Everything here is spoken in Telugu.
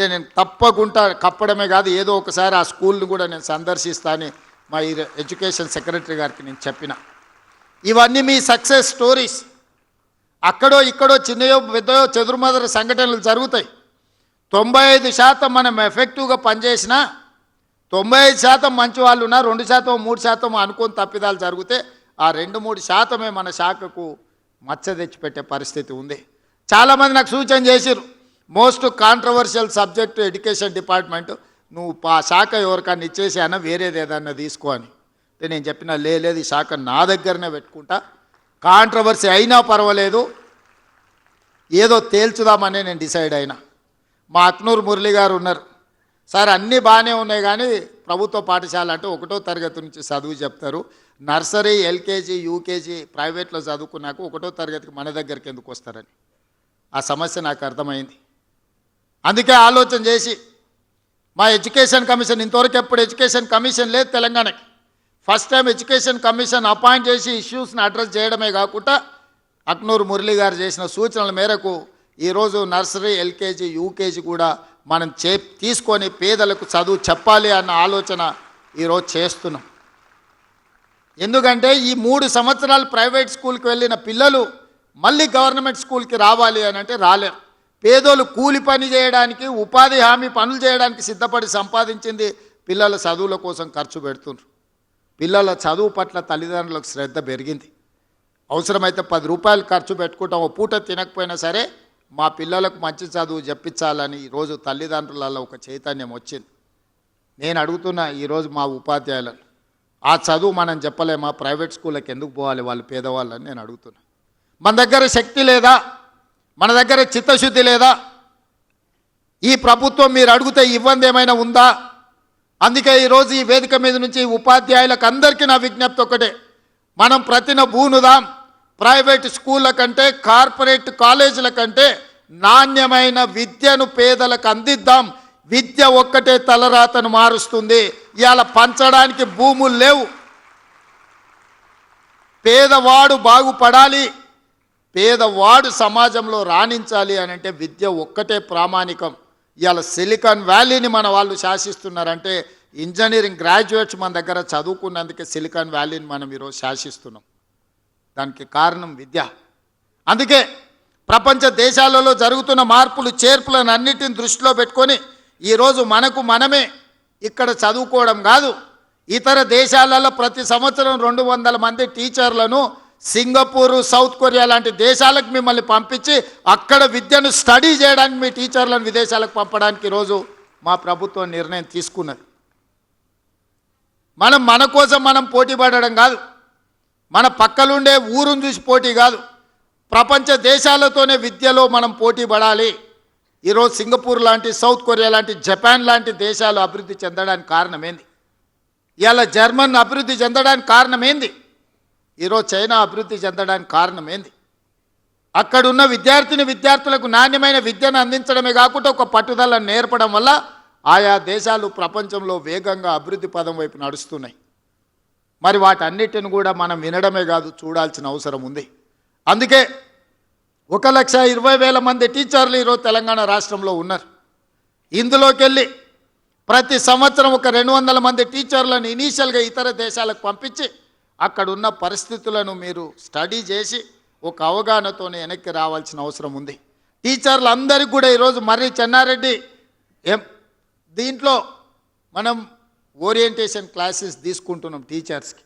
అంటే నేను తప్పకుండా కప్పడమే కాదు ఏదో ఒకసారి ఆ స్కూల్ని కూడా నేను సందర్శిస్తానని మా ఎడ్యుకేషన్ సెక్రటరీ గారికి నేను చెప్పిన. ఇవన్నీ మీ సక్సెస్ స్టోరీస్. అక్కడో ఇక్కడో చిన్నయో పెద్దయో చెదురుమదురు సంఘటనలు జరుగుతాయి. 95% మనం ఎఫెక్టివ్గా పనిచేసినా 95% మంచి వాళ్ళు ఉన్నా 2% 3% అనుకోని తప్పిదాలు జరిగితే ఆ 2-3% మన శాఖకు మచ్చ తెచ్చిపెట్టే పరిస్థితి ఉంది. చాలామంది నాకు సూచన చేసిరు, most controversial subject education department, నువ్వు ఆ శాఖ ఎవరికన్నా ఇచ్చేసి అన్న వేరేది ఏదన్నా తీసుకో అని. నేను చెప్పిన లేదు ఈ శాఖ నా దగ్గరనే పెట్టుకుంటా, కాంట్రవర్సీ అయినా పర్వాలేదు ఏదో తేల్చుదామని నేను డిసైడ్ అయినా. మా అక్నూరు మురళి గారు ఉన్నారు, సార్ అన్నీ బాగానే ఉన్నాయి కానీ ప్రభుత్వ పాఠశాల అంటే 1వ తరగతి నుంచి చదువు చెప్తారు, నర్సరీ ఎల్కేజీ యూకేజీ ప్రైవేట్లో చదువుకున్నాక 1వ తరగతికి మన దగ్గరికి ఎందుకు వస్తారని ఆ సమస్య నాకు అర్థమైంది. అందుకే ఆలోచన చేసి మా ఎడ్యుకేషన్ కమిషన్, ఇంతవరకు ఎప్పుడు ఎడ్యుకేషన్ కమిషన్ లేదు తెలంగాణకి, first time education commission appoint చేసి ఇష్యూస్ని అడ్రస్ చేయడమే కాకుండా అక్నూరు మురళి గారు చేసిన సూచనల మేరకు ఈరోజు నర్సరీ ఎల్కేజీ యూకేజీ కూడా మనం తీసుకొని పేదలకు చదువు చెప్పాలి అన్న ఆలోచన ఈరోజు చేస్తున్నాం. ఎందుకంటే ఈ 3 సంవత్సరాలు ప్రైవేట్ స్కూల్కి వెళ్ళిన పిల్లలు మళ్ళీ గవర్నమెంట్ స్కూల్కి రావాలి అని అంటే రాలేరు. పేదోళ్ళు కూలి పని చేయడానికి ఉపాధి హామీ పనులు చేయడానికి సిద్ధపడి సంపాదించింది పిల్లల చదువుల కోసం ఖర్చు పెడుతున్నారు. పిల్లల చదువు పట్ల తల్లిదండ్రులకు శ్రద్ధ పెరిగింది. అవసరమైతే 10 రూపాయలు ఖర్చు పెట్టుకుంటాం, ఓ పూట తినకపోయినా సరే మా పిల్లలకు మంచి చదువు చెప్పించాలని ఈరోజు తల్లిదండ్రులలో ఒక చైతన్యం వచ్చింది. నేను అడుగుతున్నా ఈరోజు మా ఉపాధ్యాయులను, ఆ చదువు మనం చెప్పలేమా, ప్రైవేట్ స్కూళ్ళకి ఎందుకు పోవాలి వాళ్ళు పేదవాళ్ళని నేను అడుగుతున్నా. మన దగ్గర శక్తి లేదా, మన దగ్గర చిత్తశుద్ధి లేదా? ఈ ప్రభుత్వం మీరు అడిగితే ఇవ్వంది ఏమైనా ఉందా? అందుకే ఈరోజు ఈ వేదిక మీద నుంచి ఉపాధ్యాయులకు అందరికీ నా విజ్ఞప్తి ఒకటే, మనం ప్రతిన బూనుదాం. ప్రైవేట్ స్కూళ్ళ కంటే కార్పొరేట్ కాలేజీల కంటే నాణ్యమైన విద్యను పేదలకు అందిద్దాం. విద్య ఒక్కటే తలరాతను మారుస్తుంది. ఇవాళ పంచడానికి భూములు లేవు. పేదవాడు బాగుపడాలి, పేదవాడు సమాజంలో రాణించాలి అని అంటే విద్య ఒక్కటే ప్రామాణికం. ఇవాళ సిలికాన్ వ్యాలీని మన వాళ్ళు శాసిస్తున్నారంటే ఇంజనీరింగ్ గ్రాడ్యుయేట్స్ మన దగ్గర చదువుకున్నందుకే సిలికాన్ వ్యాలీని మనం ఈరోజు శాసిస్తున్నాం. దానికి కారణం విద్య. అందుకే ప్రపంచ దేశాలలో జరుగుతున్న మార్పులు చేర్పులను అన్నిటిని దృష్టిలో పెట్టుకొని ఈరోజు మనకు మనమే ఇక్కడ చదువుకోవడం కాదు, ఇతర దేశాలలో ప్రతి సంవత్సరం 200 మంది టీచర్లను సింగపూరు సౌత్ కొరియా లాంటి దేశాలకు మిమ్మల్ని పంపించి అక్కడ విద్యను స్టడీ చేయడానికి మీ టీచర్లను విదేశాలకు పంపడానికి ఈరోజు మా ప్రభుత్వం నిర్ణయం తీసుకున్నది. మన కోసం మనం పోటీ పడడం కాదు, మన పక్కలుండే ఊరును చూసి పోటీ కాదు, ప్రపంచ దేశాలతోనే విద్యలో మనం పోటీ పడాలి. ఈరోజు సింగపూర్ లాంటి సౌత్ కొరియా లాంటి జపాన్ లాంటి దేశాలు అభివృద్ధి చెందడానికి కారణం ఏంది? ఇవాళ జర్మన్ అభివృద్ధి చెందడానికి కారణం ఏంది? ఈరోజు చైనా అభివృద్ధి చెందడానికి కారణం ఏంది? అక్కడున్న విద్యార్థులకు నాణ్యమైన విద్యను అందించడమే కాకుండా ఒక పట్టుదలను నేర్పడం వల్ల ఆయా దేశాలు ప్రపంచంలో వేగంగా అభివృద్ధి పదం వైపు నడుస్తున్నాయి. మరి వాటన్నిటిని కూడా మనం వినడమే కాదు, చూడాల్సిన అవసరం ఉంది. అందుకే 1,20,000 మంది టీచర్లు ఈరోజు తెలంగాణ రాష్ట్రంలో ఉన్నారు. ఇందులోకి వెళ్ళి ప్రతి సంవత్సరం ఒక 200 మంది టీచర్లను ఇనీషియల్గా ఇతర దేశాలకు పంపించి అక్కడున్న పరిస్థితులను మీరు స్టడీ చేసి ఒక అవగాహనతోనే వెనక్కి రావాల్సిన అవసరం ఉంది. టీచర్లు అందరికీ కూడా ఈరోజు మర్రి చెన్నారెడ్డి దీంట్లో మనం ఓరియంటేషన్ క్లాసెస్ తీసుకుంటున్నాం టీచర్స్కి.